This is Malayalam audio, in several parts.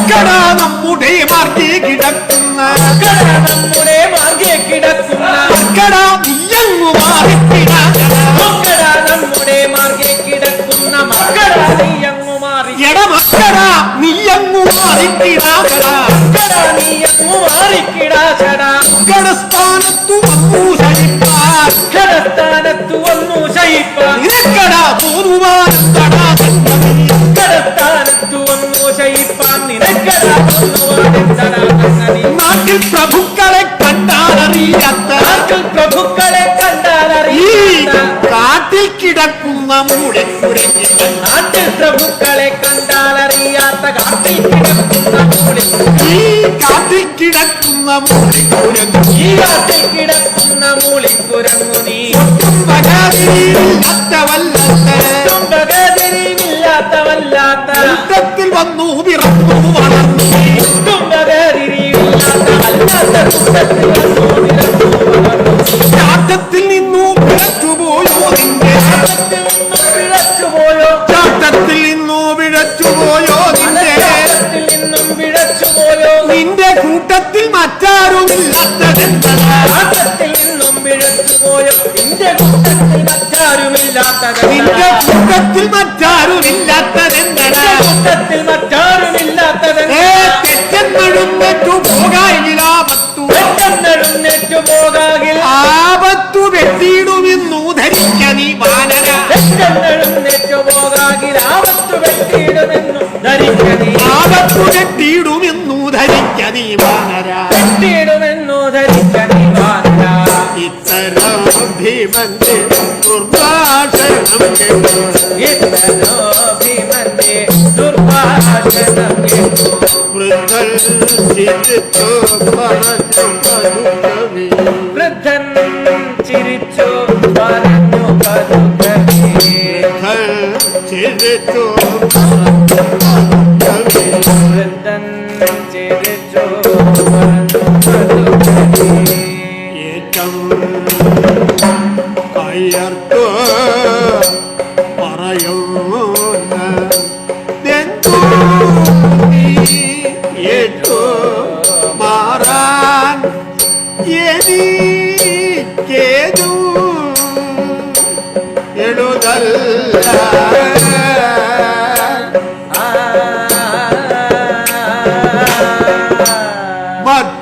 മക്കട നമ്മുടെ മാർഗേ കിടക്കുന്ന മക്കട നീയങ്ങു മാറിക്കിടാ മക്കട നമ്മുടെ മാർഗേ കിടക്കുന്ന മക്കട നീയങ്ങു മാറി എട മക്കട നീയങ്ങു മാറിക്കിടാകടാ നീയങ്ങു മാറിക്കിടാച്ചടാ ഘടസ്ഥാനത്തു വന്നു ശയിപ്പാൻ ഘടസ്ഥാനത്തു വന്നു ശയിപ്പാൻ നിനക്കട പോതുവാനെന്തടാ സംഗതി ഘടസ്ഥാനത്തു വന്നു ശയിപ്പാൻ നിനക്കടാ പോതുവാനെന്തടാ സംഗതി നാട്ടിൽ പ്രഭുക്കളെ കണ്ടാലറിയാത്ത പ്രഭുക്കളെ കണ്ടാലറിയാത്ത കാട്ടിൽ കിടക്കുന്ന മൂളിക്കുരങ്ങി നാട്ടിൽ പ്രഭുക്കളെ കണ്ടാലറിയാത്ത കാട്ടിൽ കിടക്കുന്ന മൂളി ഈ കാട്ടിൽ കിടക്കുന്ന മൂളിക്കുരങ്ങി ഈ കാട്ടിൽ കിടക്കുന്ന മൂളിക്കുരങ്ങു നീ തുമ്പകതിരിവില്ലാത്തവല്ലാത്ത കൂട്ടത്തിൽ വന്നു പിറന്നു വളർന്നു തുമ്പകതിരിവില്ലാത്തവല്ലാത്ത കൂട്ടത്തിൽ വന്നു പിറന്നു വളർന്നു ചാട്ടത്തിൽ നിന്നു പിഴച്ചുപോയോ നിന്റെ പിഴച്ചുപോയോ ചാട്ടത്തിൽ നിന്നു പിഴച്ചുപോയോ നിന്റെ നിന്നും പിഴച്ചുപോയോ നിന്റെ കൂട്ടത്തിൽ മറ്റാരുമില്ലാത്തതെന്തടാ ആട്ടത്തിൽ നിന്നും പിഴച്ചുപോയോ നിന്റെ കൂട്ടത്തിൽ മറ്റാരുമില്ലാത്തത് നിന്റെ കൂട്ടത്തിൽ മറ്റാരുമില്ലാത്തതെന്തടാ കൂട്ടത്തിൽ മറ്റാരുമില്ലാത്തത് തെറ്റെന്നെഴുന്നേറ്റു പോകായിലാപത്തു പെട്ടെന്നെഴുന്നേറ്റു പോകാകിൽ ആപത്തു വെട്ടിയിടുമെന്നു ധരിക്ക നീ വാനര പെട്ടെന്നെഴുന്നേറ്റു പോകാകിൽ ആപത്തു വെട്ടിയിടുമെന്നു ധരിക്ക നീ ആപത്തു വെട്ടിയിടുമെന്നു ധരിക്ക നീ വാനര വെട്ടിയിടുമെന്നു ധരിക്ക നീ വാനര ഇത്തരം ഭീമന്റെ ദുർഭാഷണം കേട്ടു ഇത്തരോ ഭീമന്റെ ദുർഭാഷണം കേട്ടു വൃദ്ധൻ ചിരിച്ചു പറഞ്ഞു കവി വൃദ്ധൻ ചിരിച്ചു പറഞ്ഞു കരുകവി ചിരിച്ചു വൃദ്ധൻ ചിരിച്ചു പറഞ്ഞു കരുകവി ഏറ്റം കയ്യർത്തു പറയുന്നു ഏറ്റു മാറാൻ എനിക്കേതു എഴുതല്ല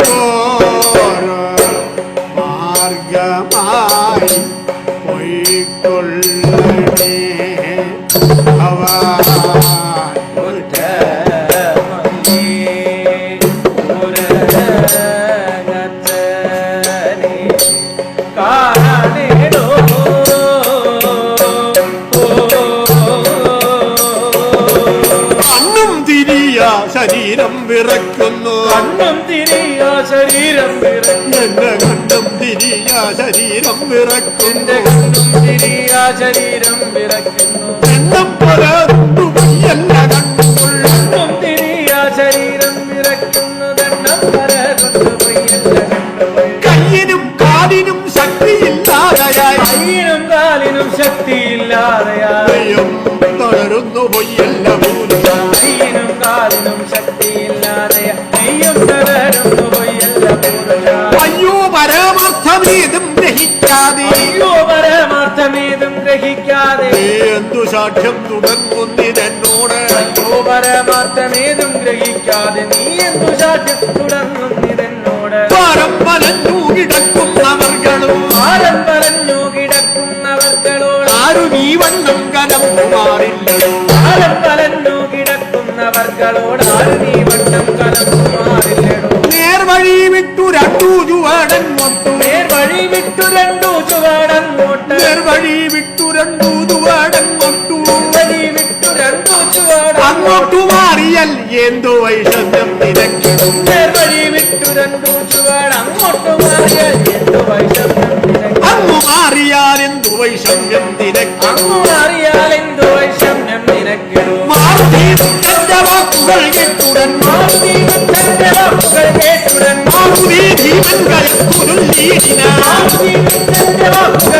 മറ്റോരോ മാർഗമായി പൊയ്ക്കൊള്ളണേ അവ ശരീരം വിറയ്ക്കുന്നു കണ്ണും തിരിയ ശരീരം വിറയ്ക്കുന്നു എന്റെ കണ്ണും തിരിയ ശരീരം വിറയ്ക്കുന്നു എന്റെ കണ്ണും തിരിയ ശരീരം വിറയ്ക്കുന്നു എണ്ണം പലതുമല്ല കണ്ണുകൊള്ള കണ്ണും തിരിയ ശരീരം വിറയ്ക്കുന്നു ദണ്ണം പരകൊണ്ടുപോയില്ല കണ്ടുപോയി കയ്യിനും കാലിനും ശക്തിയില്ലാതെയായി കയ്യിനും കാലിനും ശക്തിയില്ലാതെയായി തളരുന്നു പൊയ്യല്ല പൂരുഷ കയ്യിനും കാലിനും ശക്തിയില്ലാതെ നെയ്യും തളരുന്നു പോയല്ല പുരുഷ അയ്യോ പരമാർത്ഥമേതും ഗ്രഹിക്കാതെ അയ്യോ പരമാർത്ഥമേതും ഗ്രഹിക്കാതെ എന്തു സാക്ഷ്യം തുടങ്ങുന്നിതെന്നോട് അയ്യോ പരമാർത്ഥമേതും ഗ്രഹിക്കാതെ നീ എന്തു സാക്ഷ്യം തുടങ്ങുന്നിതെന്നോട് ഭാരം വലഞ്ഞു കിടക്കുന്നവർകളും ഭാരം പറഞ്ഞു കിടക്കുന്നവർകളോട് ആരും ഈ വണ്ണം കനം മാറില്ലല്ലോ ഭാരം വലഞ്ഞു കിടക്കുന്നവർകളോട് ആരും ഈ വണ്ണം കലർത്തുമാറില്ലടോ നേർവഴി വിട്ടു രണ്ടു ചുവടങ്ങോട്ടു നേർവഴി വിട്ടു രണ്ടു ചുവടങ്ങോട്ട് നേർവഴി വിട്ടു രണ്ടു ചുവടങ്ങോട്ടു വഴി വിട്ടു രണ്ടു ചുവട അങ്ങോട്ടു മാറിയൽ എന്തു വൈഷമ്യം നിരക്കണം നേർവഴി വിട്ടു രണ്ടു ചുവട അങ്ങോട്ട് മാറിയാൽ എന്തു വൈഷമ്യം നിനക്ക് അങ്ങു മാറിയാൽ എന്തു വൈഷമ്യം നിരക്കണം അങ്ങു മാറിയാൽ എന്തു വൈഷമ്യം നിനക്കിടൂ മാറുതി തന്റെ വാക്കുകൾ കേട്ടുടൻ തന്റെ വാക്കുകൾ കേട്ടുടൻ മാറുതി ജീവൻകൾ കുരുള്ളീടിന തന്റെ വാക്കുകൾ